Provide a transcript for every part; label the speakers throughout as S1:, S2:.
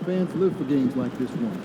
S1: fans live for games like this one.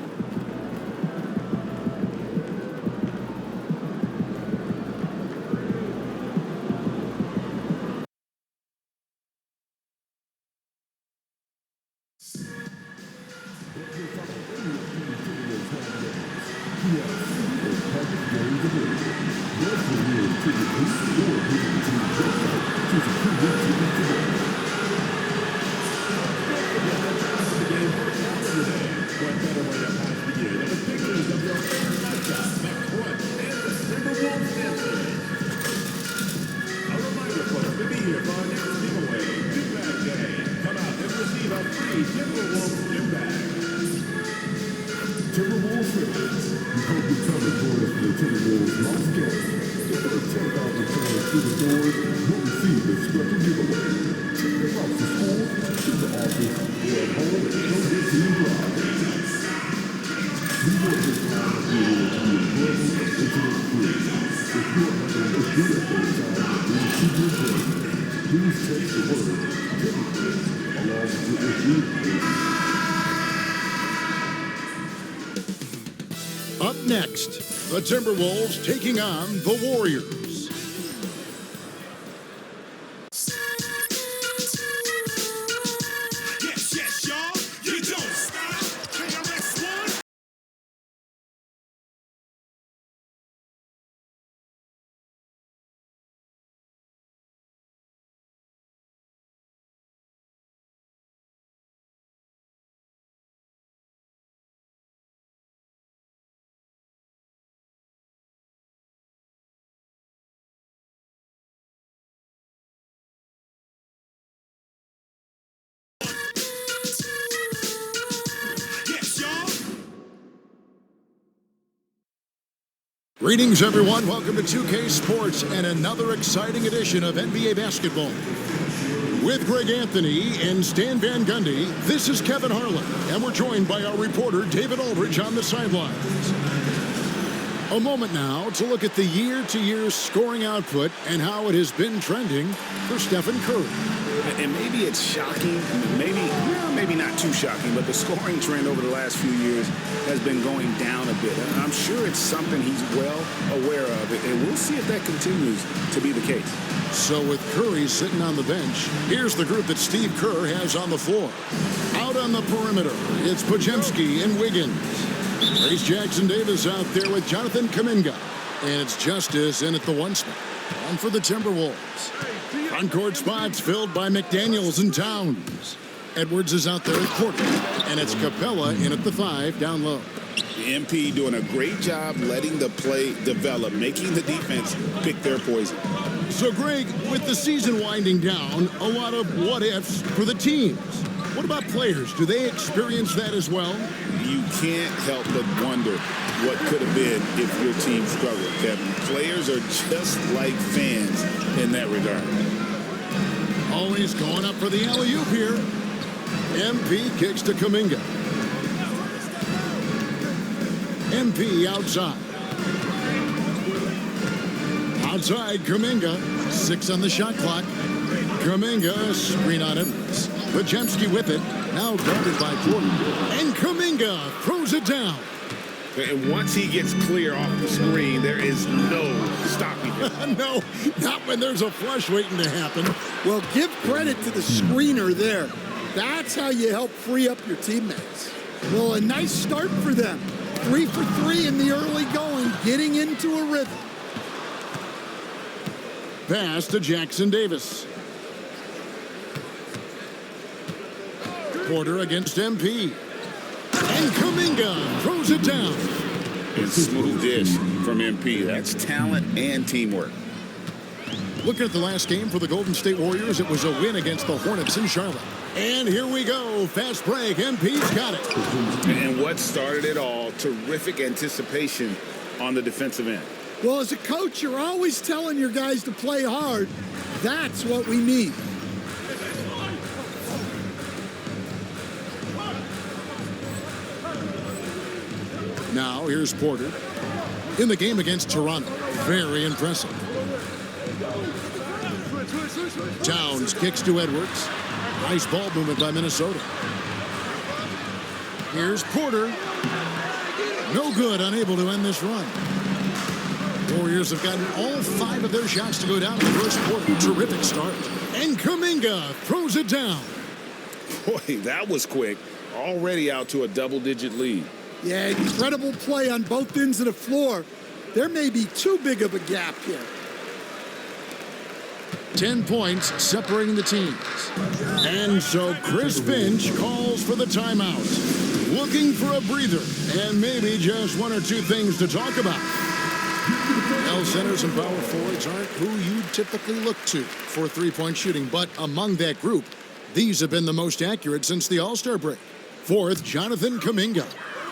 S2: Up next, the Timberwolves taking on the Warriors.
S3: Yes, yes, y'all. You don't stop. KRS-One.
S2: Greetings, everyone. Welcome to 2K Sports and another exciting edition of NBA basketball. With Greg Anthony and Stan Van Gundy, this is Kevin Harlan, and we're joined by our reporter, David Aldridge, on the sidelines. A moment now to look at the year-to-year scoring output and how it has been trending for Stephen Curry.
S4: And maybe it's shocking, maybe not too shocking, but the scoring trend over the last few years has been going down a bit. And I'm sure it's something he's well aware of, and we'll see if that continues to be the case.
S2: So with Curry sitting on the bench, here's the group that Steve Kerr has on the floor. Out on the perimeter, it's Podziemski and Wiggins. Trace Jackson-Davis out there with Jonathan Kuminga. And it's Justice in at the one spot. One for the Timberwolves. Front-court spots filled by McDaniels and Towns. Edwards is out there at Porter. And it's Capella in at the 5 down low.
S4: The MP doing a great job letting the play develop, making the defense pick their poison.
S2: So, Greg, with the season winding down, a lot of what-ifs for the teams. What about players? Do they experience that as well?
S4: You can't help but wonder what could have been if your team struggled, Kevin. Players are just like fans in that regard.
S2: Always going up for the alley-oop here. MP kicks to Kuminga. MP outside. Outside, Kuminga. 6 on the shot clock. Kuminga, screen on Edwards. Podziemski with it. Now guarded by Porter. And Kuminga throws it down.
S4: And once he gets clear off the screen, there is no stopping him.
S2: No, not when there's a flush waiting to happen.
S5: Well, give credit to the screener there. That's how you help free up your teammates. Well, a nice start for them. 3 for 3 in the early going, getting into a rhythm.
S2: Pass to Jackson-Davis. Porter against MP. And Kuminga throws it down.
S4: It's smooth dish from MP. That's talent and teamwork.
S2: Looking at the last game for the Golden State Warriors, it was a win against the Hornets in Charlotte. And here we go. Fast break. MP's got it.
S4: And what started it all, terrific anticipation on the defensive end.
S5: Well, as a coach, you're always telling your guys to play hard. That's what we need.
S2: Now, here's Porter. In the game against Toronto. Very impressive. Towns kicks to Edwards. Nice ball movement by Minnesota. Here's Porter. No good, unable to end this run. Warriors have gotten all 5 of their shots to go down in the first quarter. Terrific start. And Kuminga throws it down.
S4: Boy, that was quick. Already out to a double-digit lead.
S5: Yeah, incredible play on both ends of the floor. There may be too big of a gap here.
S2: 10 points separating the teams. And so Chris Finch calls for the timeout. Looking for a breather and maybe just 1 or 2 things to talk about. Well, centers and power forwards aren't who you typically look to for three-point shooting, but among that group, these have been the most accurate since the All-Star break. Fourth, Jonathan Kuminga.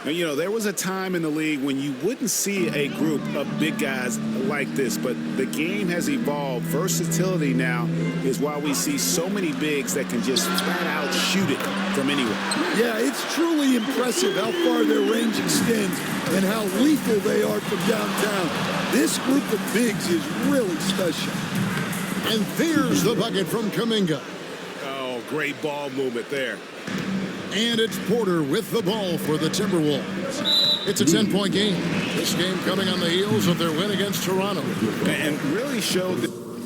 S4: Now, you know, there was a time in the league when you wouldn't see a group of big guys like this, but the game has evolved. Versatility now is why we see so many bigs that can just flat out shoot it from anywhere.
S5: Yeah, it's truly impressive how far their range extends and how lethal they are from downtown. This group of bigs is really special.
S2: And there's the bucket from Kuminga.
S4: Oh, great ball movement there.
S2: And it's Porter with the ball for the Timberwolves. It's a 10-point game. This game coming on the heels of their win against Toronto.
S4: And really showed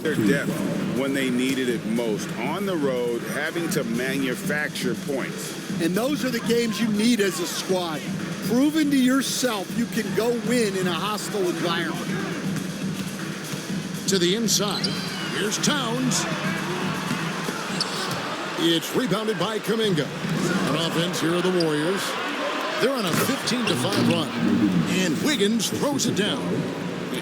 S4: their depth when they needed it most. On the road, having to manufacture points.
S5: And those are the games you need as a squad. Proving to yourself you can go win in a hostile environment.
S2: To the inside, here's Towns. It's rebounded by Kuminga. On offense, here are the Warriors. They're on a 15-5 run. And Wiggins throws it down.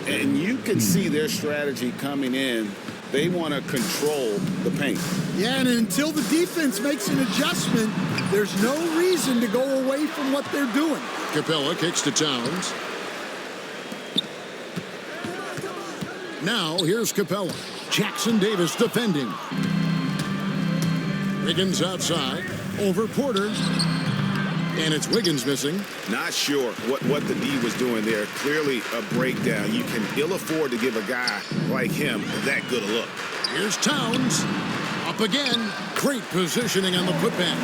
S4: And you can see their strategy coming in. They want to control the paint.
S5: Yeah, and until the defense makes an adjustment, there's no reason to go away from what they're doing.
S2: Capella kicks to Towns. Now, here's Capella. Jackson Davis defending. Wiggins outside, over Porter, and it's Wiggins missing.
S4: Not sure what the D was doing there. Clearly a breakdown. You can ill afford to give a guy like him that good a look.
S2: Here's Towns, up again. Great positioning on the putback.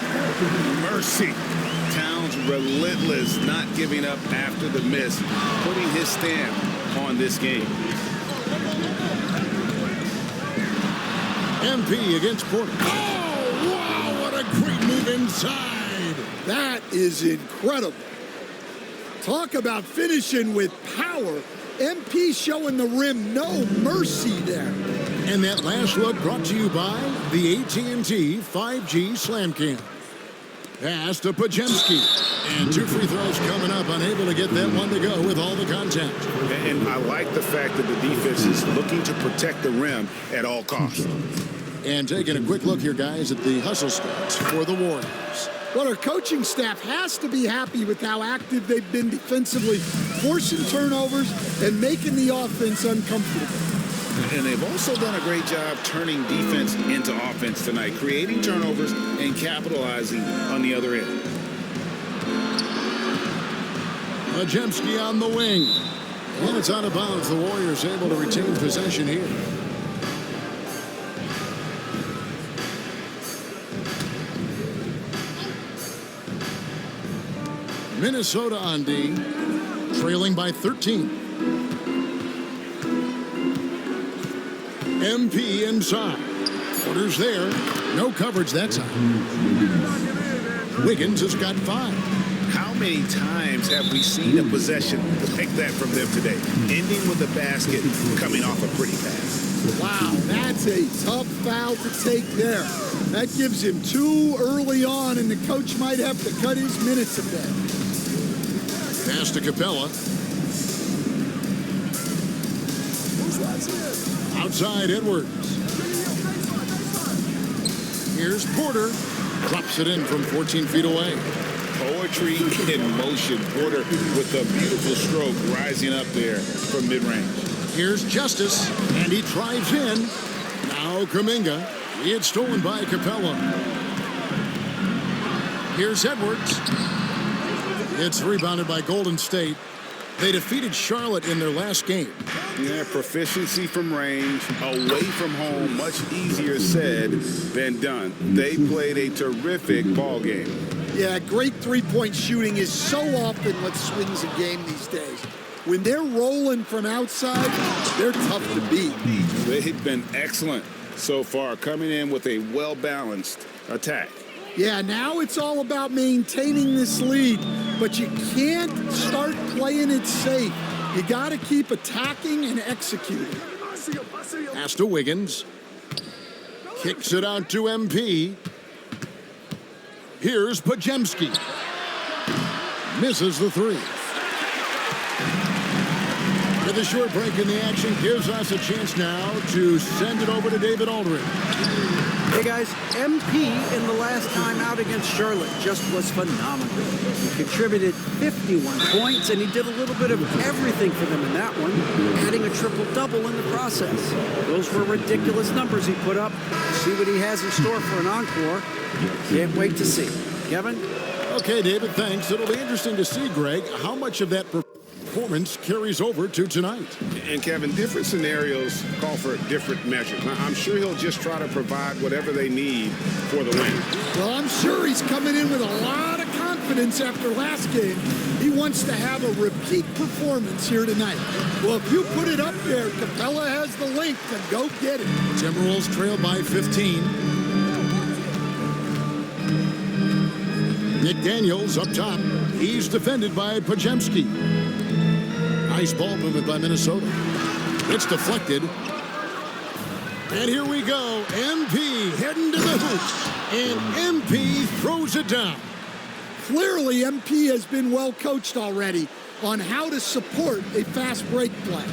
S4: Mercy. Towns relentless, not giving up after the miss, putting his stamp on this game.
S2: MP against Porter. A great move inside.
S5: That is incredible. Talk about finishing with power. MP showing the rim no mercy there.
S2: And that last look brought to you by the AT&T 5G Slam Cam. Pass to Podziemski. And 2 free throws coming up, unable to get that one to go with all the contact.
S4: And I like the fact that the defense is looking to protect the rim at all costs.
S2: And taking a quick look here, guys, at the hustle stats for the Warriors.
S5: Well, our coaching staff has to be happy with how active they've been defensively, forcing turnovers and making the offense uncomfortable.
S4: And they've also done a great job turning defense into offense tonight, creating turnovers and capitalizing on the other end.
S2: Podziemski on the wing. And it's out of bounds. The Warriors able to retain possession here. Minnesota on D, trailing by 13. MP inside. Porter's there. No coverage that time. Wiggins has got 5.
S4: How many times have we seen a possession like that from them today? Ending with a basket, coming off a pretty pass.
S5: Wow, that's a tough foul to take there. That gives him 2 early on, and the coach might have to cut his minutes a bit.
S2: Pass to Capella. Outside Edwards. Here's Porter. Drops it in from 14 feet away.
S4: Poetry in motion. Porter with a beautiful stroke rising up there from mid-range.
S2: Here's Justice, and he drives in. Now Kuminga. It's stolen by Capella. Here's Edwards. It's rebounded by Golden State. They defeated Charlotte in their last game.
S4: Yeah, proficiency from range, away from home, much easier said than done. They played a terrific ball game.
S5: Yeah, great three-point shooting is so often what swings a game these days. When they're rolling from outside, they're tough to beat.
S4: They've been excellent so far, coming in with a well-balanced attack.
S5: Yeah, now it's all about maintaining this lead, but you can't start playing it safe. You got to keep attacking and executing.
S2: Pass to Wiggins. Kicks it out to MP. Here's Pajemski. Misses the three. With a short break in the action, gives us a chance now to send it over to David Aldridge.
S6: Hey guys, MP in the last time out against Charlotte just was phenomenal. He contributed 51 points, and he did a little bit of everything for them in that one, adding a triple-double in the process. Those were ridiculous numbers he put up. See what he has in store for an encore. Can't wait to see. Kevin?
S2: Okay, David, thanks. It'll be interesting to see, Greg, how much of that performance carries over to tonight.
S4: And Kevin, different scenarios call for different measures. I'm sure he'll just try to provide whatever they need for the win.
S5: Well, I'm sure he's coming in with a lot of confidence after last game. He wants to have a repeat performance here tonight. Well, if you put it up there, Capella has the link to go get it.
S2: Timberwolves trail by 15. McDaniels up top. He's defended by Pajemski. Nice ball movement by Minnesota. It's deflected. And here we go. MP heading to the hoop. And MP throws it down.
S5: Clearly, MP has been well coached already on how to support a fast break play.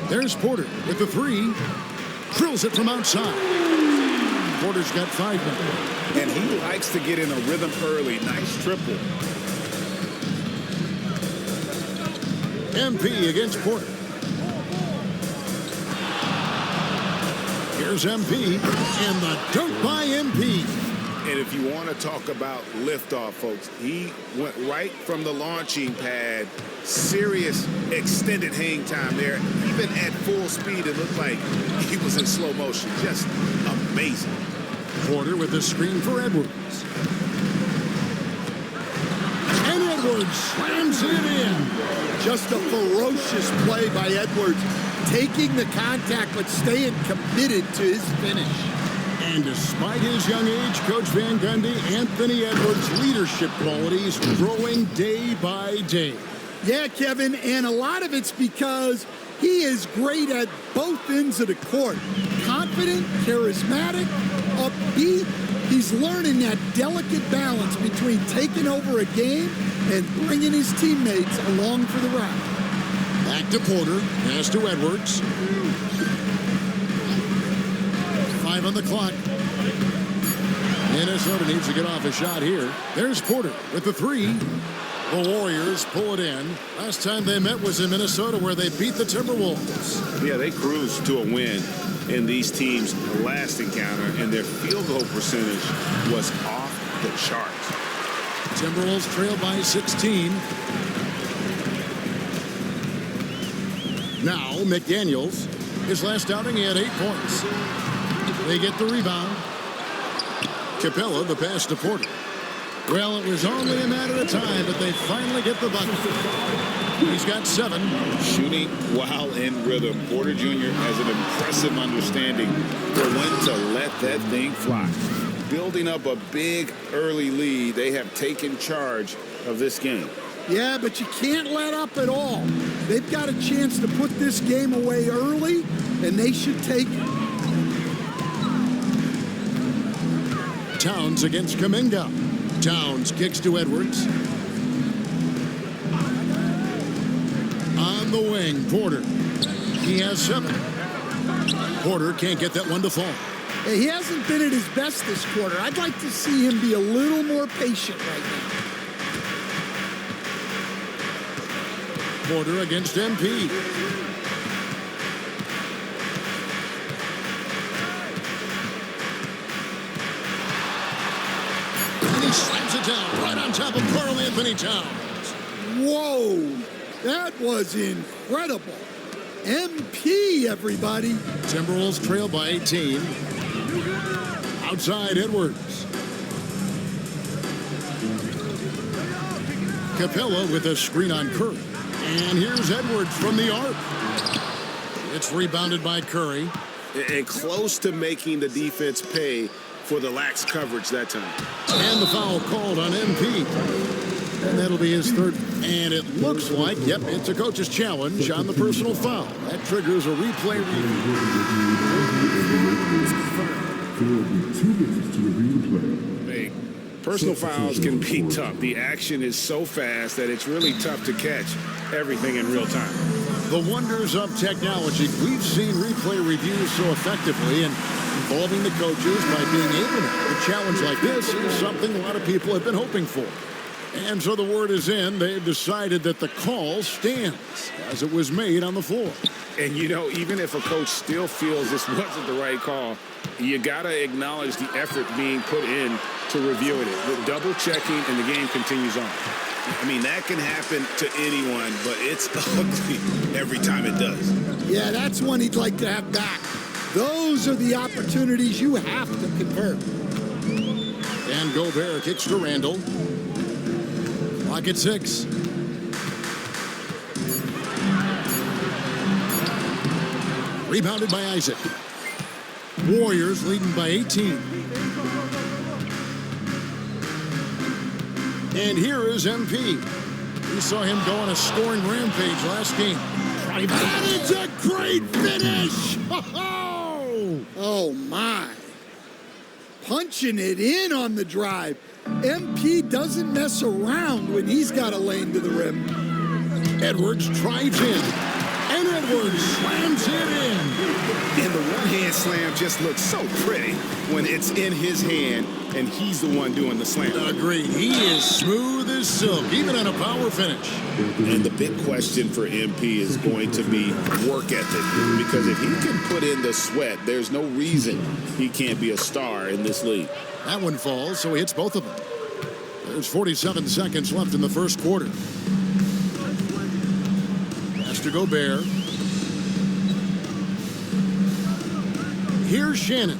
S2: There's Porter with the three. Drills it from outside. Porter's got 5 now.
S4: And he likes to get in a rhythm early. Nice triple.
S2: MP against Porter. Here's MP, and the dunk by MP.
S4: And if you want to talk about liftoff, folks, he went right from the launching pad. Serious extended hang time there. Even at full speed, it looked like he was in slow motion. Just amazing.
S2: Porter with the screen for Edwards. And Edwards slams it in.
S5: Just a ferocious play by Edwards, taking the contact but staying committed to his finish.
S2: And despite his young age, Coach Van Gundy, Anthony Edwards' leadership qualities growing day by day.
S5: Yeah, Kevin, and a lot of it's because he is great at both ends of the court. Confident, charismatic, upbeat. He's learning that delicate balance between taking over a game and bringing his teammates along for the ride.
S2: Back to Porter, pass to Edwards. 5 on the clock. Minnesota needs to get off a shot here. There's Porter with the three. The Warriors pull it in. Last time they met was in Minnesota, where they beat the Timberwolves.
S4: Yeah, they cruised to a win in these teams' last encounter, and their field goal percentage was off the charts.
S2: Timberwolves trail by 16. Now McDaniels. His last outing, he had 8 points. They get the rebound. Capella, the pass to Porter. Well, it was only a matter of time, but they finally get the bucket. He's got 7.
S4: Shooting while in rhythm. Porter Jr. has an impressive understanding for when to let that thing fly. Building up a big early lead, they have taken charge of this game.
S5: Yeah, but you can't let up at all. They've got a chance to put this game away early, and they should take it.
S2: Towns against Kuminga. Towns kicks to Edwards. On the wing, Porter. He has 7. Porter can't get that one to fall.
S5: He hasn't been at his best this quarter. I'd like to see him be a little more patient right now.
S2: Porter against MP. And he slams it down right on top of Karl Anthony Towns.
S5: Whoa, that was incredible. MP, everybody.
S2: Timberwolves trail by 18. Outside Edwards. Capella with a screen on Curry. And here's Edwards from the arc. It's rebounded by Curry.
S4: And close to making the defense pay for the lax coverage that time.
S2: And the foul called on MP. And that'll be his third. And it looks like, yep, it's a coach's challenge on the personal foul. That triggers a replay review.
S4: Hey, personal fouls can be tough. The action is so fast that it's really tough to catch everything in real time.
S2: The wonders of technology. We've seen replay reviews so effectively, and involving the coaches by being able to have a challenge like this is something a lot of people have been hoping for. And so the word is in. They've decided that the call stands as it was made on the floor.
S4: And, you know, even if a coach still feels this wasn't the right call, you got to acknowledge the effort being put in to reviewing it. The double checking, and the game continues on. I mean, that can happen to anyone, but it's ugly every time it does.
S5: Yeah, that's one he'd like to have back. Those are the opportunities you have to convert.
S2: And Gobert kicks to Randall. Clock at 6. Rebounded by Isaac. Warriors leading by 18. And here is MP. We saw him go on a scoring rampage last game.
S5: That is a great finish! Oh, my. Punching it in on the drive. MP doesn't mess around when he's got a lane to the rim.
S2: Edwards drives in. And Edwards slams it in.
S4: And the one-hand slam just looks so pretty when it's in his hand and he's the one doing the slam.
S2: Agreed. He is smooth as silk, even on a power finish.
S4: And the big question for MP is going to be work ethic. Because if he can put in the sweat, there's no reason he can't be a star in this league.
S2: That one falls, so he hits both of them. There's 47 seconds left in the first quarter. Pass to Gobert. Here's Shannon.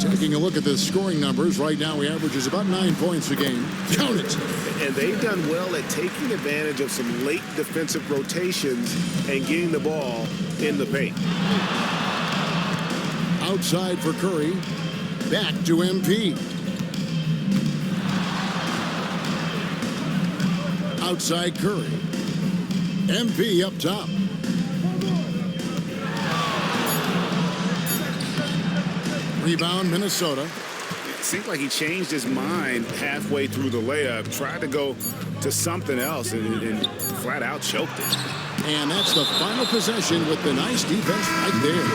S2: Taking a look at the scoring numbers. Right now, he averages about 9 points a game. Count it.
S4: And they've done well at taking advantage of some late defensive rotations and getting the ball in the paint.
S2: Outside for Curry. Back to MP. Outside Curry. MP up top. Rebound, Minnesota.
S4: It seemed like he changed his mind halfway through the layup, tried to go to something else, and flat out choked it.
S2: And that's the final possession with the nice defense right there.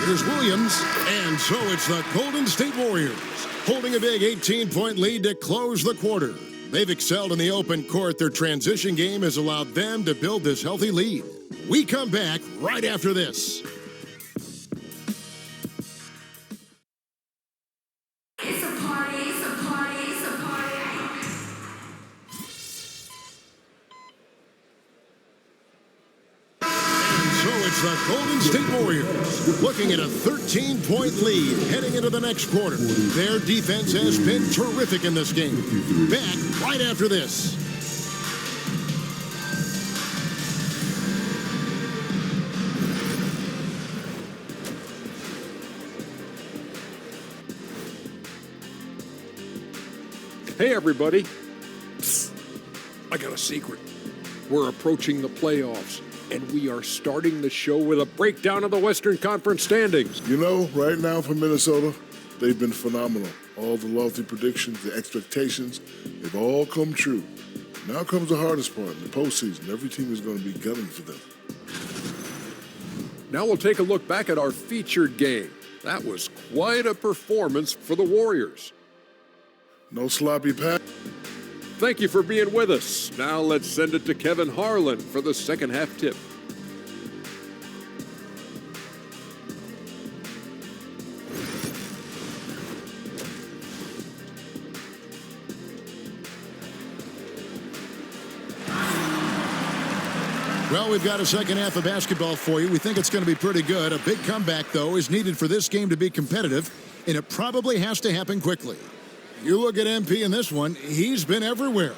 S2: Here's Williams, and so it's the Golden State Warriors holding a big 18-point lead to close the quarter. They've excelled in the open court. Their transition game has allowed them to build this healthy lead. We come back right after this.
S3: It's a party, it's a party, it's a party.
S2: So it's the Golden State Warriors looking at a 13-point lead heading into the next quarter. Their defense has been terrific in this game. Back right after this.
S7: Hey, everybody. Psst. I got a secret. We're approaching the playoffs, and we are starting the show with a breakdown of the Western Conference standings.
S8: You know, right now for Minnesota, they've been phenomenal. All the lofty predictions, the expectations, they've all come true. Now comes the hardest part, the postseason. Every team is going to be gunning for them.
S7: Now we'll take a look back at our featured game. That was quite a performance for the Warriors.
S8: No sloppy pass.
S7: Thank you for being with us. Now let's send it to Kevin Harlan for the second half tip.
S2: Well, we've got a second half of basketball for you. We think it's going to be pretty good. A big comeback, though, is needed for this game to be competitive, and it probably has to happen quickly. You look at MP in this one, he's been everywhere.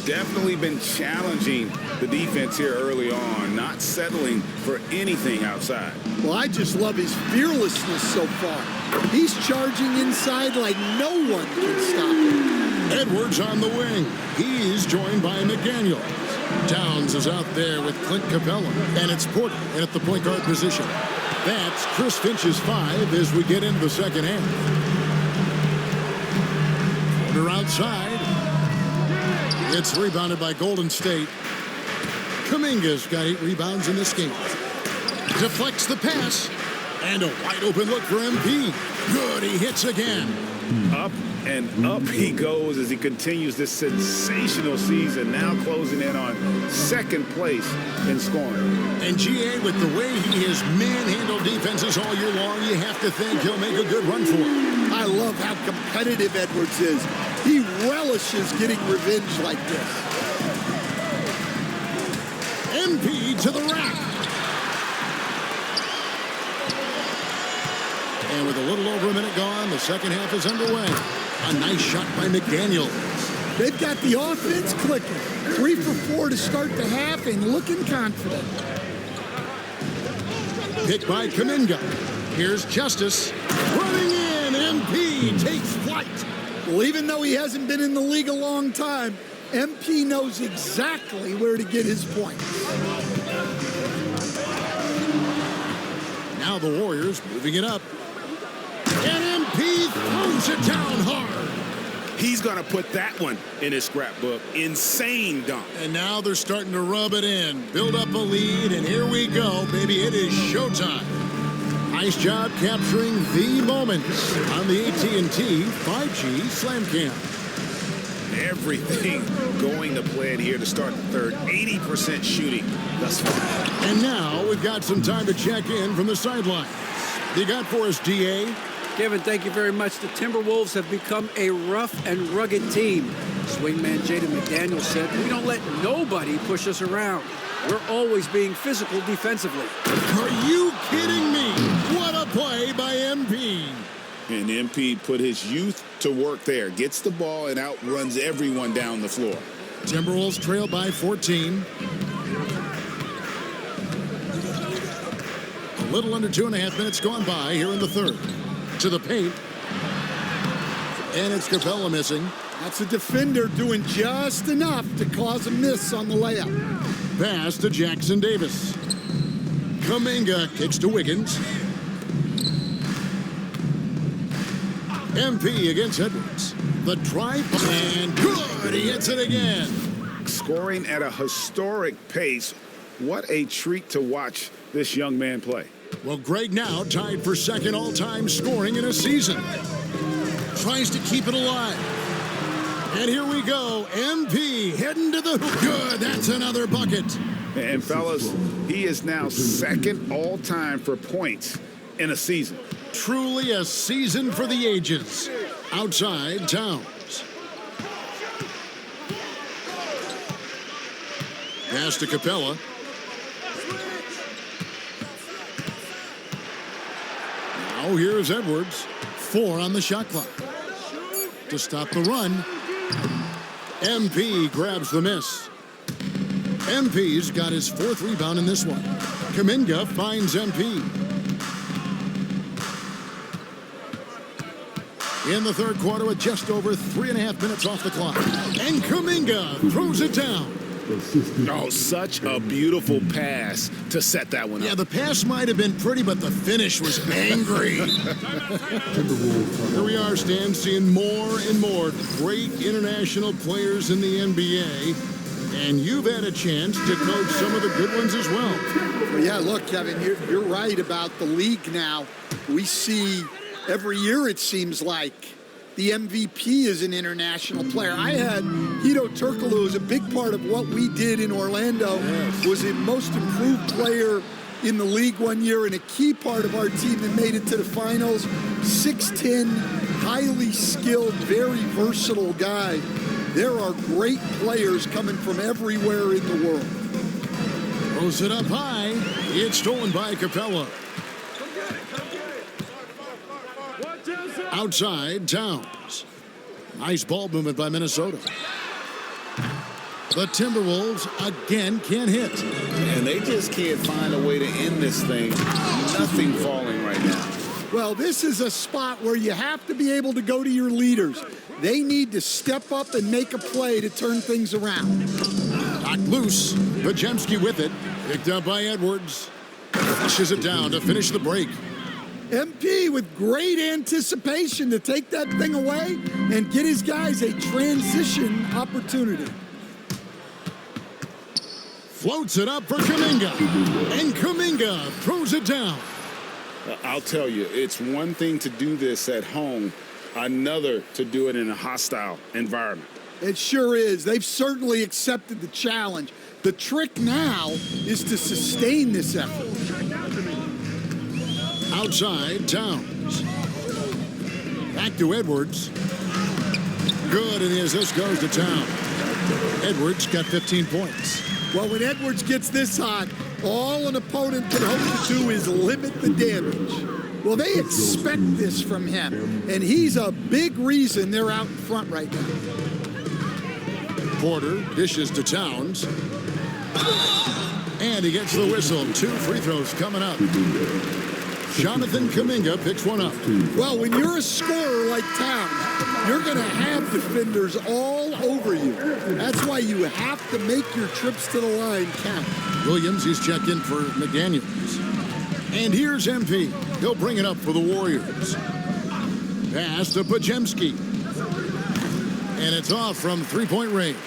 S4: Definitely been challenging the defense here early on, not settling for anything outside.
S5: Well, I just love his fearlessness so far. He's charging inside like no one can stop him.
S2: Edwards on the wing. He's joined by McDaniel. Downs is out there with Clint Capella, and it's Porter at the point guard position. That's Chris Finch's 5 as we get into the second half. Porter outside. It's rebounded by Golden State. Kuminga's got 8 rebounds in this game. Deflects the pass. And a wide open look for MP. Good, he hits again.
S4: Up and up he goes as he continues this sensational season, now closing in on second place in scoring.
S2: And GA, with the way he has manhandled defenses all year long, you have to think he'll make a good run for it.
S5: I love how competitive Edwards is. He relishes getting revenge like this.
S2: MP to the rack. And with a little over a minute gone, the second half is underway. A nice shot by McDaniel.
S5: They've got the offense clicking. 3 for 4 to start the half and looking confident.
S2: Picked by Kuminga. Here's Justice. Running in, MP takes flight.
S5: Well, even though he hasn't been in the league a long time, MP knows exactly where to get his points.
S2: Now the Warriors moving it up. And MP throws it down hard.
S4: He's going to put that one in his scrapbook. Insane dunk.
S2: And now they're starting to rub it in. Build up a lead, and here we go, baby. It is showtime. Nice job capturing the moment on the AT&T 5G Slam Cam.
S4: Everything going to plan here to start the third. 80% shooting thus far.
S2: And now we've got some time to check in from the sidelines. You got for us, DA?
S6: Kevin, thank you very much. The Timberwolves have become a rough and rugged team. Swingman Jaden McDaniel said, "We don't let nobody push us around. We're always being physical defensively."
S2: Are you kidding me? What a play by MP.
S4: And MP put his youth to work there. Gets the ball and outruns everyone down the floor.
S2: Timberwolves trail by 14. A little under 2.5 minutes gone by here in the third. To the paint. And it's Capella missing.
S5: That's a defender doing just enough to cause a miss on the layup.
S2: Pass to Jackson Davis. Kuminga kicks to Wiggins. MP against Edwards. The drive, and good, he hits it again.
S4: Scoring at a historic pace. What a treat to watch this young man play.
S2: Well, Greg now tied for second all-time scoring in a season. Tries to keep it alive. And here we go. MP heading to the hoop. Good, that's another bucket.
S4: And fellas, he is now second all-time for points in a season.
S2: Truly a season for the ages. Outside, Towns. Pass to Capella. Now here's Edwards. 4 on the shot clock. To stop the run. MP grabs the miss. MP's got his 4th rebound in this one. Kuminga finds MP. In the third quarter with just over 3.5 minutes off the clock. And Kuminga throws it down.
S4: Oh, such a beautiful pass to set that one up.
S2: Yeah, the pass might have been pretty, but the finish was angry. Here we are, Stan, seeing more and more great international players in the NBA. And you've had a chance to coach some of the good ones as well.
S5: Well, yeah, look, Kevin, you're right about the league now. We see every year, it seems like, the MVP is an international player. I had Hito Turkoglu, who was a big part of what we did in Orlando, was the most improved player in the league one year and a key part of our team that made it to the finals. 6'10", highly skilled, very versatile guy. There are great players coming from everywhere in the world.
S2: Throws it up high. It's stolen by Capella. Outside, Towns. Nice ball movement by Minnesota. The Timberwolves again can't hit.
S4: And they just can't find a way to end this thing. Nothing falling right now.
S5: Well, this is a spot where you have to be able to go to your leaders. They need to step up and make a play to turn things around.
S2: Knocked loose. Pajemski with it. Picked up by Edwards. Pushes it down to finish the break.
S5: MP with great anticipation to take that thing away and get his guys a transition opportunity.
S2: Floats it up for Kuminga. And Kuminga throws it down.
S4: I'll tell you, it's one thing to do this at home, another to do it in a hostile environment.
S5: It sure is. They've certainly accepted the challenge. The trick now is to sustain this effort.
S2: Outside, Towns. Back to Edwards. Good, and the assist goes to Towns. Edwards got 15 points.
S5: Well, when Edwards gets this hot, all an opponent can hope to do is limit the damage. Well, they expect this from him, and he's a big reason they're out in front right now.
S2: Porter dishes to Towns. And he gets the whistle. 2 free throws coming up. Jonathan Kuminga picks one up.
S5: Well, when you're a scorer like Towns, you're going to have defenders all over you. That's why you have to make your trips to the line count.
S2: Williams, he's checked in for McDaniels. And here's MP. He'll bring it up for the Warriors. Pass to Pajemski. And it's off from three-point range.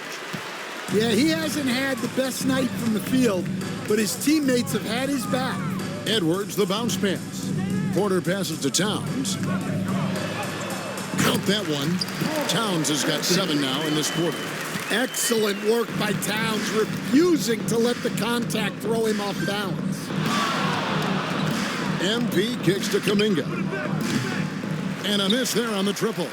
S5: Yeah, he hasn't had the best night from the field, but his teammates have had his back.
S2: Edwards, the bounce pass. Porter passes to Towns. Count that one. Towns has got 7 now in this quarter.
S5: Excellent work by Towns, refusing to let the contact throw him off balance.
S2: MP kicks to Kuminga. And a miss there on the triple.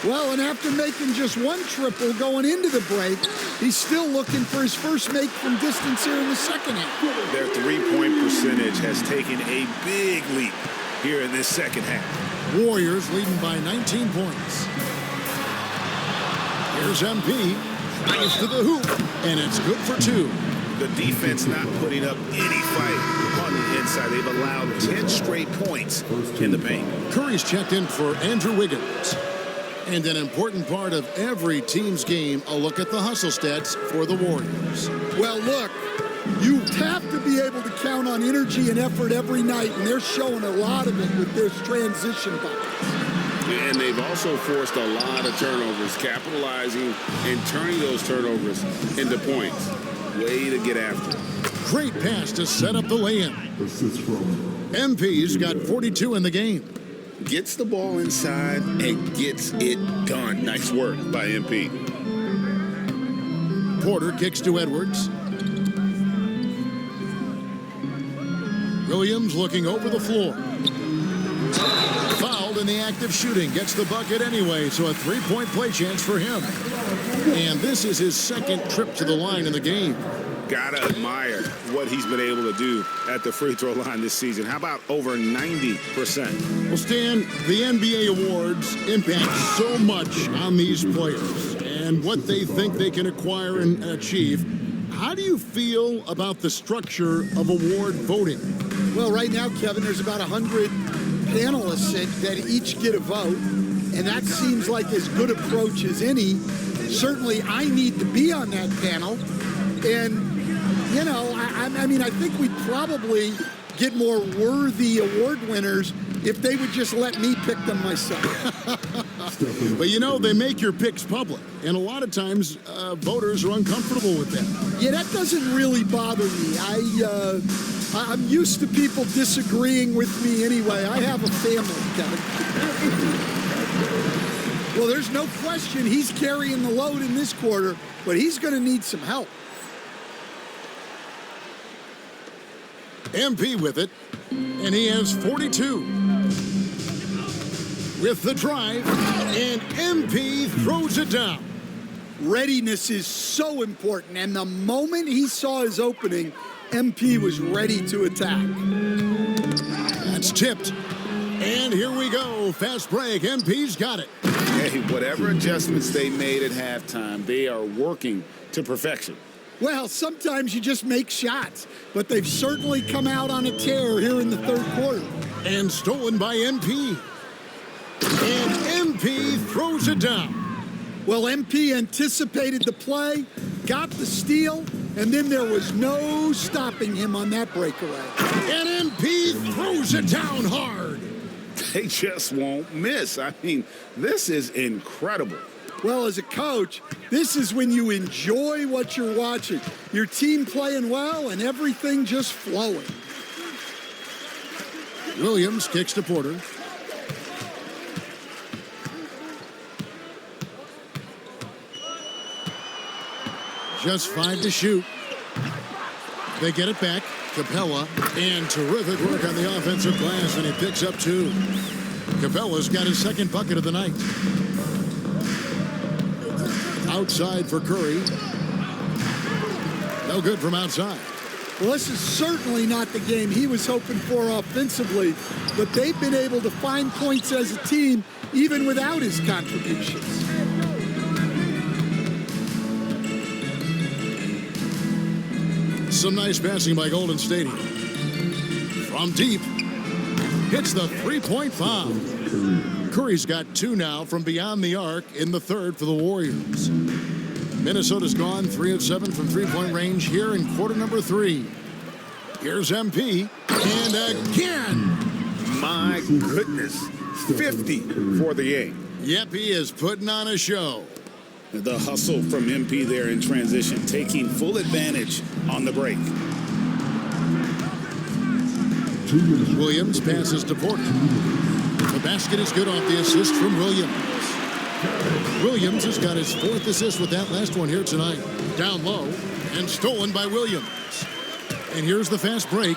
S5: Well, and after making just one triple going into the break, he's still looking for his first make from distance here in the second half.
S4: Their three-point percentage has taken a big leap here in this second half.
S2: Warriors leading by 19 points. Here's MP. Drives to the hoop, and it's good for 2.
S4: The defense not putting up any fight on the inside. They've allowed 10 straight points in the paint.
S2: Curry's checked in for Andrew Wiggins. And an important part of every team's game, a look at the hustle stats for the Warriors.
S5: Well, look, you have to be able to count on energy and effort every night, and they're showing a lot of it with their transition buckets.
S4: And they've also forced a lot of turnovers, capitalizing and turning those turnovers into points. Way to get after it.
S2: Great pass to set up the lay-in. MP's got 42 in the game.
S4: Gets the ball inside and gets it done. Nice work by MP.
S2: Porter kicks to Edwards. Williams looking over the floor. Fouled in the act of shooting. Gets the bucket anyway, so a three-point play chance for him. And this is his second trip to the line in the game.
S4: Gotta admire what he's been able to do at the free throw line this season. How about over 90%?
S2: Well, Stan, the NBA awards impact so much on these players and what they think they can acquire and achieve. How do you feel about the structure of award voting?
S5: Well, right now, Kevin, there's about 100 panelists that each get a vote, and that seems like as good approach as any. Certainly, I need to be on that panel, and you know, I mean, I think we'd probably get more worthy award winners if they would just let me pick them myself.
S2: But, you know, they make your picks public, and a lot of times voters are uncomfortable with that.
S5: Yeah, that doesn't really bother me. I'm used to people disagreeing with me anyway. I have a family, Kevin. Well, there's no question he's carrying the load in this quarter, but he's going to need some help.
S2: MP with it, and he has 42. With the drive, and MP throws it down.
S5: Readiness is so important, and the moment he saw his opening, MP was ready to attack.
S2: That's tipped. And here we go. Fast break. MP's got it.
S4: Hey, whatever adjustments they made at halftime, they are working to perfection.
S5: Well, sometimes you just make shots, but they've certainly come out on a tear here in the third quarter.
S2: And stolen by MP. And MP throws it down.
S5: Well, MP anticipated the play, got the steal, and then there was no stopping him on that breakaway.
S2: And MP throws it down hard.
S4: They just won't miss. I mean, this is incredible.
S5: Well, as a coach, this is when you enjoy what you're watching. Your team playing well and everything just flowing.
S2: Williams kicks to Porter. Just 5 to shoot. They get it back. Capella, and terrific work on the offensive glass, and he picks up 2. Capella's got his second bucket of the night. Outside for Curry. No good from outside.
S5: Well, this is certainly not the game he was hoping for offensively, but they've been able to find points as a team even without his contributions.
S2: Some nice passing by Golden State. From deep, hits the three-point foul. Curry's got 2 now from beyond the arc in the third for the Warriors. Minnesota's gone 3 of 7 from three-point range here in quarter number 3. Here's MP, and again.
S4: My goodness, 50 for the game.
S2: Yep, he is putting on a show.
S4: The hustle from MP there in transition, taking full advantage on the break.
S2: Williams passes to Porter. The basket is good off the assist from Williams. Williams has got his 4th assist with that last one here tonight. Down low and stolen by Williams. And here's the fast break.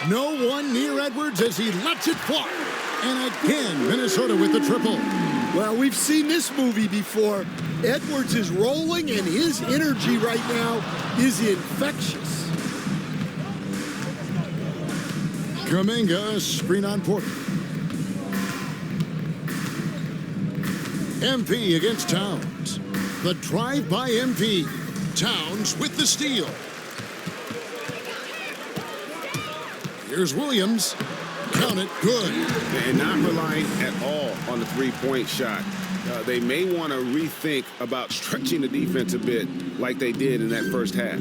S2: No one near Edwards as he lets it fly. And again, Minnesota with the triple.
S5: Well, we've seen this movie before. Edwards is rolling, and his energy right now is infectious.
S2: Kuminga, screen on Porter. MP against Towns. The drive by MP. Towns with the steal. Here's Williams. Count it, good.
S9: And not relying at all on the three-point shot. They may want to rethink about stretching the defense a bit like they did in that first half.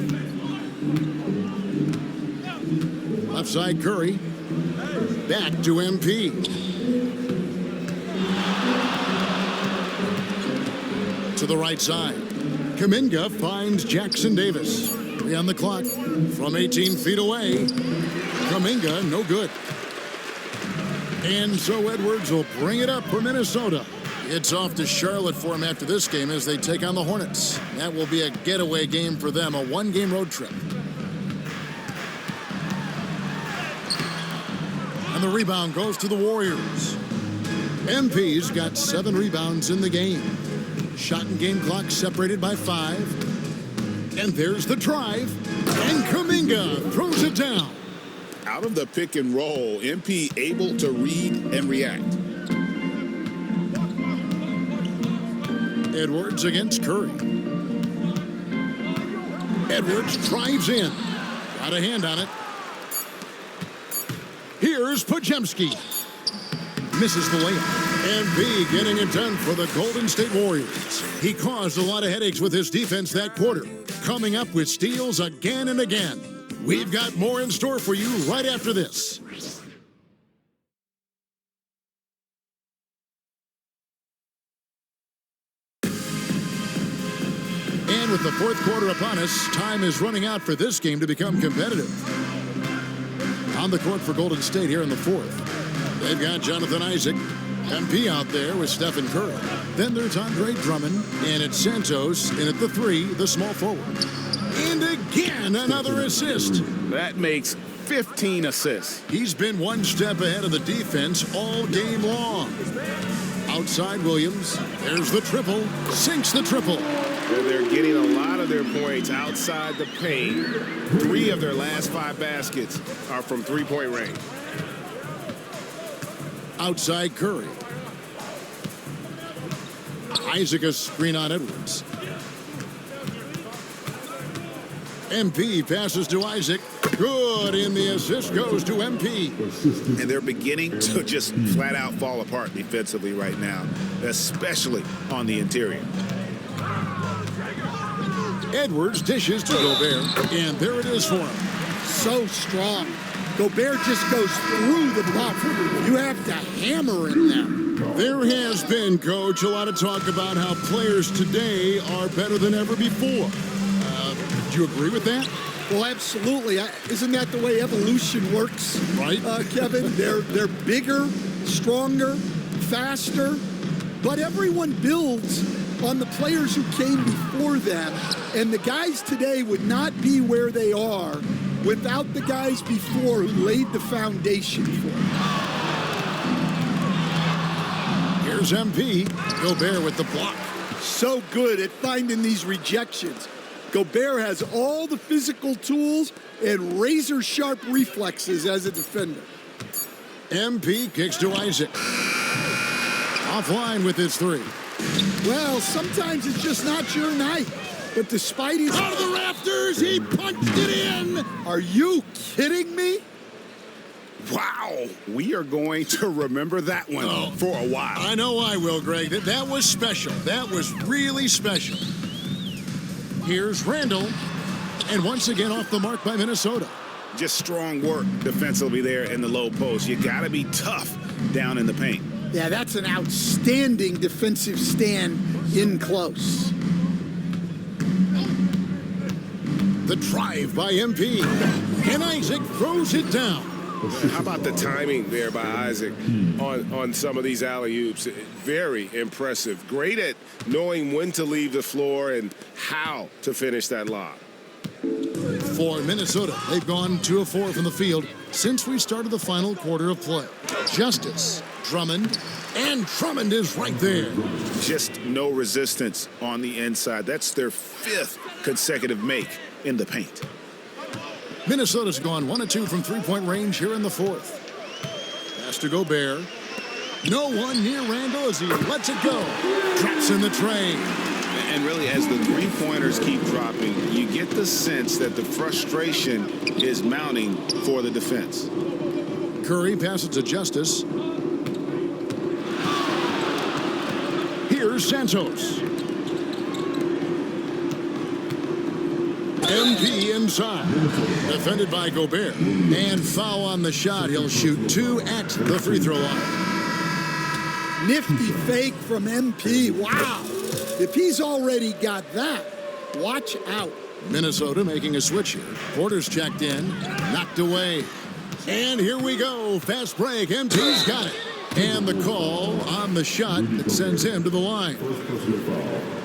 S2: Left side Curry. Back to MP. To the right side. Kuminga finds Jackson Davis. 3 on the clock from 18 feet away. Kuminga, no good. And so Edwards will bring it up for Minnesota. It's off to Charlotte for him after this game as they take on the Hornets. That will be a getaway game for them, a 1-game road trip. And the rebound goes to the Warriors. MP's got 7 rebounds in the game. Shot and game clock separated by 5. And there's the drive. And Kuminga throws it down.
S4: Out of the pick and roll, MP able to read and react.
S2: Edwards against Curry. Edwards drives in. Got a hand on it. Here's Podziemski. Misses the layup. MP getting it done for the Golden State Warriors. He caused a lot of headaches with his defense that quarter, coming up with steals again and again. We've got more in store for you right after this. And with the fourth quarter upon us, time is running out for this game to become competitive. On the court for Golden State here in the fourth. They've got Jonathan Isaac, MP out there with Stephen Curry. Then there's Andre Drummond, and it's Santos, and at the 3, the small forward. And again, another assist.
S9: That makes 15 assists.
S2: He's been one step ahead of the defense all game long. Outside Williams, there's the triple, sinks the triple.
S9: They're getting a lot of their points outside the paint. 3 of their last 5 baskets are from three-point range.
S2: Outside Curry. Isaac a screen on Edwards. MP passes to Isaac. Good, and the assist goes to MP.
S4: And they're beginning to just flat out fall apart defensively right now, especially on the interior.
S2: Edwards dishes to Gobert, and there it is for him.
S5: So strong. Gobert just goes through the bluff. You have to hammer him now.
S2: There has been, Coach, a lot of talk about how players today are better than ever before. Do you agree with that?
S5: Well, absolutely. Isn't that the way evolution works?
S2: Right.
S5: Kevin, they're bigger, stronger, faster, but everyone builds on the players who came before them, and the guys today would not be where they are without the guys before who laid the foundation for them.
S2: Here's MP. Gobert with the block.
S5: So good at finding these rejections. Gobert has all the physical tools and razor-sharp reflexes as a defender.
S2: MP kicks to Isaac. Offline with his 3.
S5: Well, sometimes it's just not your night. But despite his...
S2: Out of the rafters, he punched it in!
S5: Are you kidding me?
S4: Wow, we are going to remember that one for a while.
S2: I know I will, Greg. That was special. That was really special. Here's Randall, and once again off the mark by Minnesota.
S4: Just strong work defensively there in the low post. You got to be tough down in the paint.
S5: Yeah, that's an outstanding defensive stand in close.
S2: The drive by MP, and Isaac throws it down.
S9: How about the timing there by Isaac on some of these alley-oops? Very impressive. Great at knowing when to leave the floor and how to finish that lob.
S2: For Minnesota, they've gone 2 of 4 from the field since we started the final quarter of play. Justice, Drummond, and Drummond is right there.
S4: Just no resistance on the inside. That's their 5th consecutive make in the paint.
S2: Minnesota's gone 1 of 2 from three-point range here in the 4th. Pass to Gobert. No one near Randall as he lets it go. Drops in the tray.
S4: And really, as the three-pointers keep dropping, you get the sense that the frustration is mounting for the defense.
S2: Curry passes to Justice. Here's Santos. MP inside. Defended by Gobert. And foul on the shot. He'll shoot 2 at the free throw line.
S5: Nifty fake from MP. Wow. If he's already got that, watch out.
S2: Minnesota making a switch here. Porter's checked in. Knocked away. And here we go. Fast break. MP's got it. And the call on the shot that sends him to the line.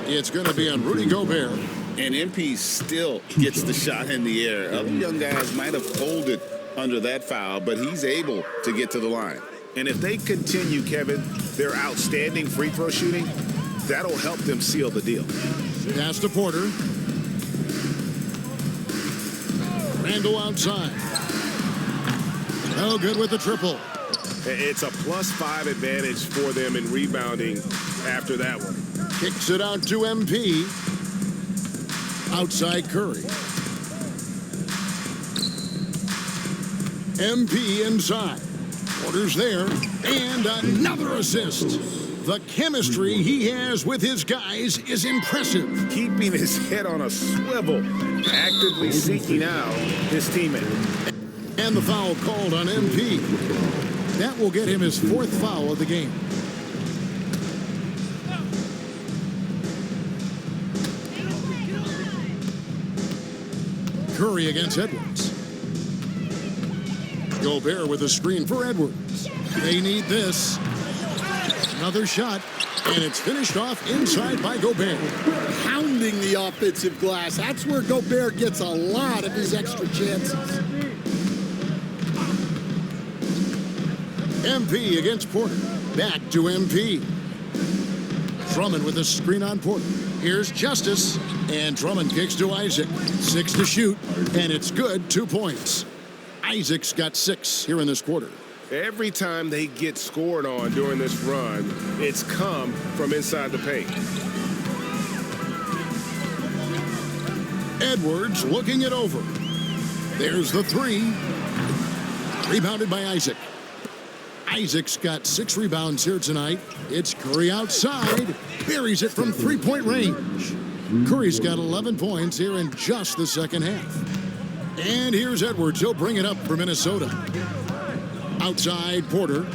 S2: It's going to be on Rudy Gobert.
S4: And MP still gets the shot in the air. Other young guys might have folded under that foul, but he's able to get to the line. And if they continue, Kevin, their outstanding free throw shooting, that'll help them seal the deal.
S2: Pass to Porter. Randall outside. No good with the triple.
S9: It's a +5 advantage for them in rebounding after that one.
S2: Kicks it out to MP. Outside Curry. MP inside. Porter's there. And another assist. The chemistry he has with his guys is impressive.
S9: Keeping his head on a swivel, actively seeking out his teammate.
S2: And the foul called on MP. That will get him his 4th foul of the game. Curry against Edwards. Gobert with a screen for Edwards. They need this. Another shot, and it's finished off inside by Gobert.
S5: Pounding the offensive glass. That's where Gobert gets a lot of his extra chances.
S2: MP against Porter. Back to MP. Drummond with a screen on Porter. Here's Justice, and Drummond kicks to Isaac. 6 to shoot, and it's good, 2 points. Isaac's got 6 here in this quarter.
S9: Every time they get scored on during this run, it's come from inside the paint.
S2: Edwards looking it over. There's the 3. Rebounded by Isaac. Isaac's got 6 rebounds here tonight. It's Curry outside. Buries it from 3-point range. Curry's got 11 points here in just the second half. And here's Edwards. He'll bring it up for Minnesota. Outside, Porter.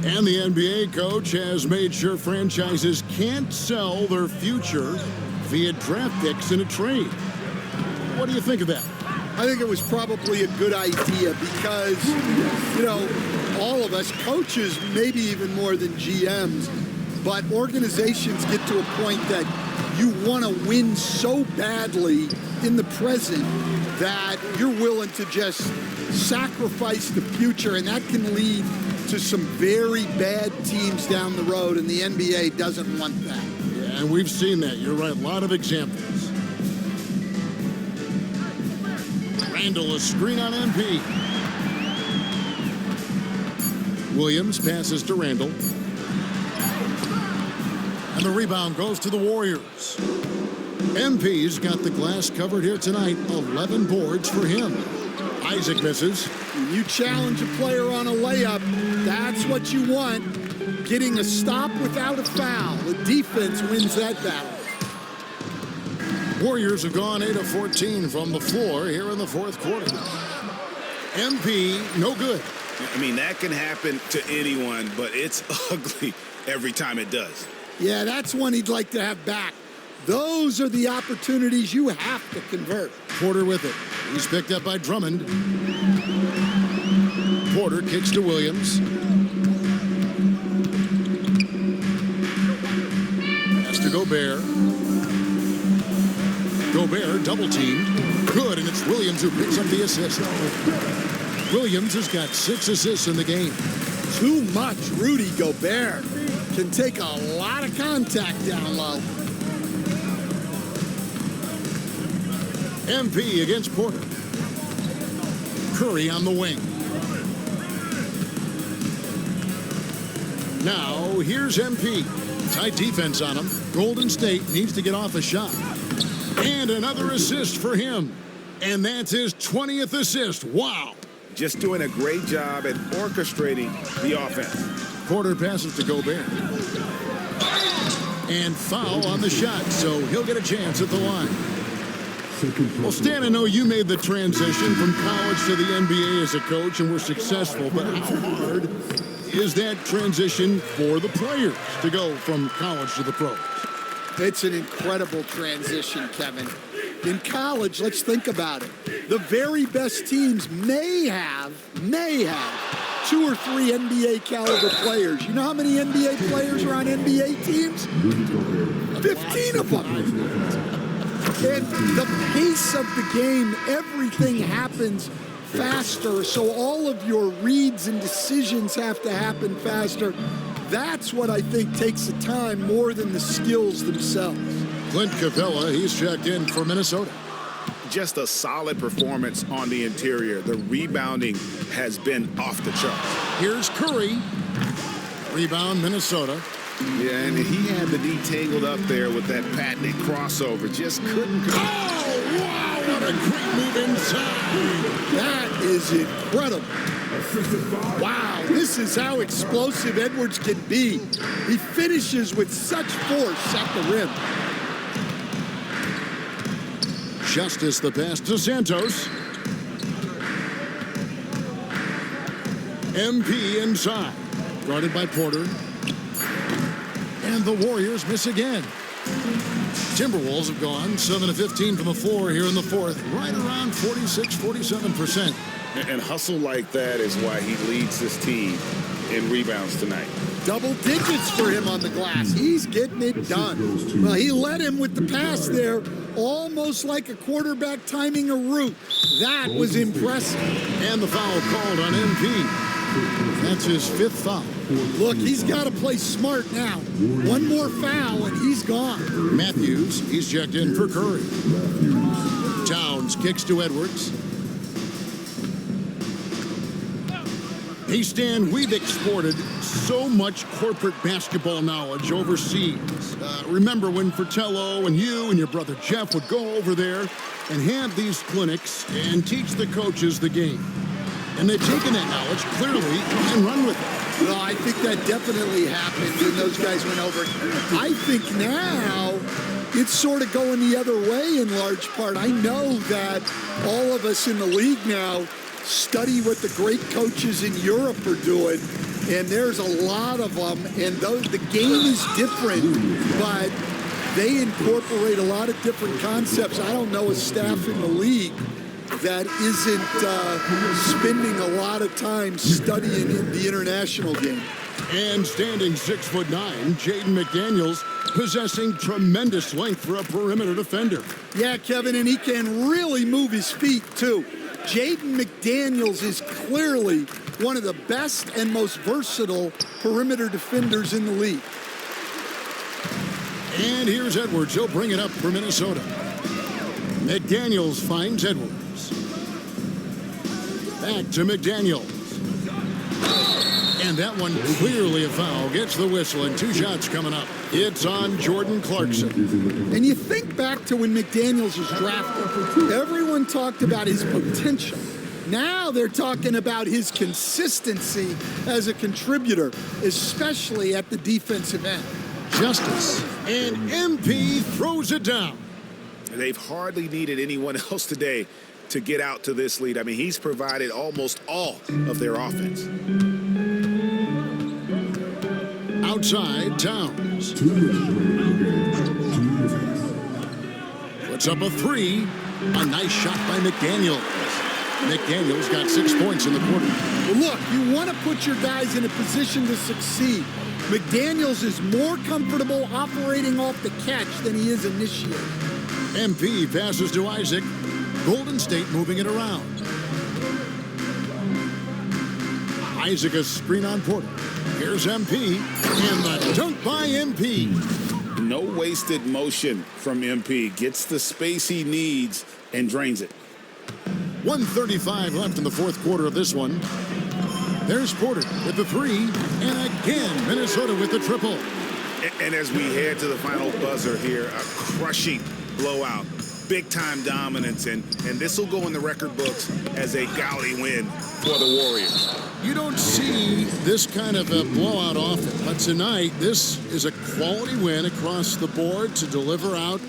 S2: And the NBA coach has made sure franchises can't sell their future via draft picks in a trade. What do you think of that?
S5: I think it was probably a good idea because, all of us, coaches, maybe even more than GMs, but organizations get to a point that you want to win so badly in the present that you're willing to just sacrifice the future, and that can lead to some very bad teams down the road, and the NBA doesn't want that.
S2: Yeah, and we've seen that. You're right. A lot of examples. Randall, a screen on MP. Williams passes to Randall. And the rebound goes to the Warriors. MP's got the glass covered here tonight. 11 boards for him. Isaac misses.
S5: When you challenge a player on a layup, that's what you want. Getting a stop without a foul. The defense wins that battle.
S2: Warriors have gone 8 of 14 from the floor here in the fourth quarter. MP, no good.
S4: I mean, that can happen to anyone, but it's ugly every time it does.
S5: Yeah, that's one he'd like to have back. Those are the opportunities you have to convert.
S2: Porter with it. He's picked up by Drummond. Porter kicks to Williams. Pass to Gobert. Gobert double teamed. Good, and it's Williams who picks up the assist. Williams has got 6 assists in the game.
S5: Too much. Rudy Gobert can take a lot of contact down low.
S2: MP against Porter. Curry on the wing. Now, here's MP. Tight defense on him. Golden State needs to get off a shot. And another assist for him. And that's his 20th assist. Wow.
S4: Just doing a great job at orchestrating the offense.
S2: Porter passes to Gobert. And foul on the shot, so he'll get a chance at the line. Well, Stan, I know you made the transition from college to the NBA as a coach and were successful, but how hard is that transition for the players to go from college to the pros?
S5: It's an incredible transition, Kevin. In college, let's think about it. The very best teams may have 2 or 3 NBA caliber players. You know how many NBA players are on NBA teams? 15 of them. And the pace of the game, everything happens faster, so all of your reads and decisions have to happen faster. That's what I think takes the time more than the skills themselves.
S2: Clint Capella, he's checked in for Minnesota.
S4: Just a solid performance on the interior. The rebounding has been off the charts.
S2: Here's Curry. Rebound, Minnesota.
S4: Yeah, and he had the D tangled up there with that patented crossover. Just couldn't.
S2: Oh, wow, what a great move inside.
S5: That is incredible. Wow, this is how explosive Edwards can be. He finishes with such force at the rim.
S2: Justice the pass to Santos. MP inside. Guarded by Porter. And the Warriors miss again. Timberwolves have gone 7 of 15 from the floor here in the fourth. Right around 46-47%.
S4: And hustle like that is why he leads this team in rebounds tonight.
S5: Double digits for him on the glass. He's getting it done. Well, he led him with the pass there, almost like a quarterback timing a route. That was impressive.
S2: And the foul called on MP. That's his 5th foul.
S5: Look, he's got to play smart now. One more foul and he's gone.
S2: Matthews, he's checked in for Curry. Towns kicks to Edwards. Hey, Stan, we've exported so much corporate basketball knowledge overseas. Remember when Fratello and you and your brother Jeff would go over there and have these clinics and teach the coaches the game? And they've taken that knowledge clearly and run with it.
S5: Well, I think that definitely happened when those guys went over. I think now it's sort of going the other way in large part. I know that all of us in the league now study what the great coaches in Europe are doing, and there's a lot of them, and the game is different, but they incorporate a lot of different concepts. I don't know a staff in the league that isn't spending a lot of time studying the international game.
S2: And standing 6'9", Jaden McDaniels possessing tremendous length for a perimeter defender.
S5: Yeah, Kevin, and he can really move his feet, too. Jaden McDaniels is clearly one of the best and most versatile perimeter defenders in the league.
S2: And here's Edwards. He'll bring it up for Minnesota. McDaniels finds Edwards. Back to McDaniels. And that one clearly a foul. Gets the whistle, and 2 shots coming up. It's on Jordan Clarkson.
S5: And you think back to when McDaniels was drafted. Everyone talked about his potential. Now they're talking about his consistency as a contributor, especially at the defensive end.
S2: Justice. And MP throws it down.
S4: They've hardly needed anyone else today to get out to this lead. I mean, he's provided almost all of their offense.
S2: Outside, Towns. Puts up a 3. A nice shot by McDaniels. McDaniels got 6 points in the quarter.
S5: Well, look, you want to put your guys in a position to succeed. McDaniels is more comfortable operating off the catch than he is initiating.
S2: MP passes to Isaac. Golden State moving it around. Isaac a screen on Porter. Here's MP, and the dunk by MP.
S4: No wasted motion from MP. Gets the space he needs and drains it.
S2: 1:35 left in the 4th quarter of this one. There's Porter with the 3, and again Minnesota with the triple.
S4: And as we head to the final buzzer here, a crushing blowout. Big-time dominance, and this will go in the record books as a gaudy win for the Warriors.
S2: You don't see this kind of a blowout often, but tonight this is a quality win across the board to deliver out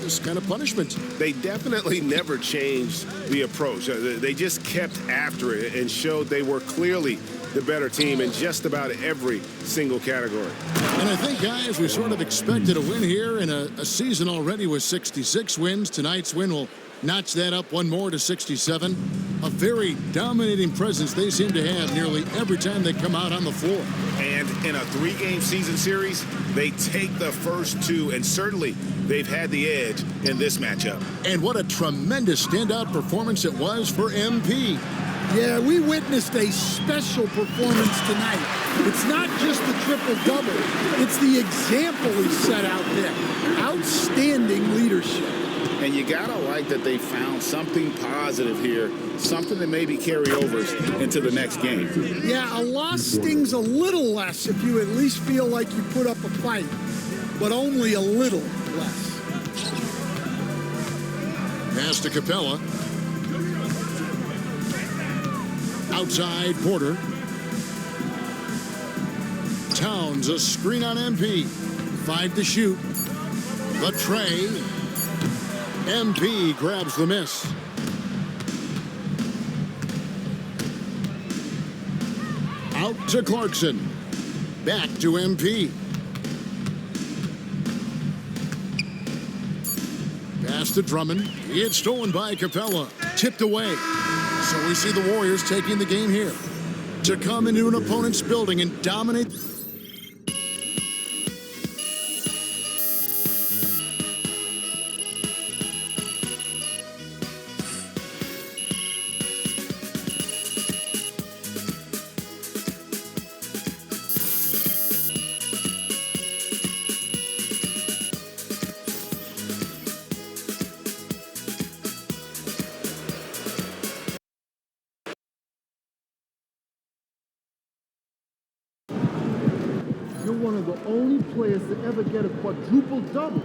S2: this kind of punishment.
S9: They definitely never changed the approach. They just kept after it and showed they were clearly the better team in just about every single category.
S2: And I think, guys, we sort of expected a win here in a season already with 66 wins. Tonight's win will notch that up one more to 67. A very dominating presence they seem to have nearly every time they come out on the floor.
S4: And in a 3-game season series, they take the first 2, and certainly they've had the edge in this matchup.
S2: And what a tremendous standout performance it was for MP.
S5: Yeah, we witnessed a special performance tonight. It's not just the triple-double. It's the example he set out there. Outstanding leadership.
S4: And you gotta like that they found something positive here, something that maybe carry overs into the next game.
S5: Yeah, a loss stings a little less if you at least feel like you put up a fight, but only a little less.
S2: Pass to Capella. Outside, Porter. Towns, a screen on MP. 5 to shoot. The tray. MP grabs the miss. Out to Clarkson. Back to MP. Pass to Drummond. It's stolen by Capella. Tipped away. So we see the Warriors taking the game here to come into an opponent's building and dominate.
S1: you're one of the only players to ever get a quadruple double.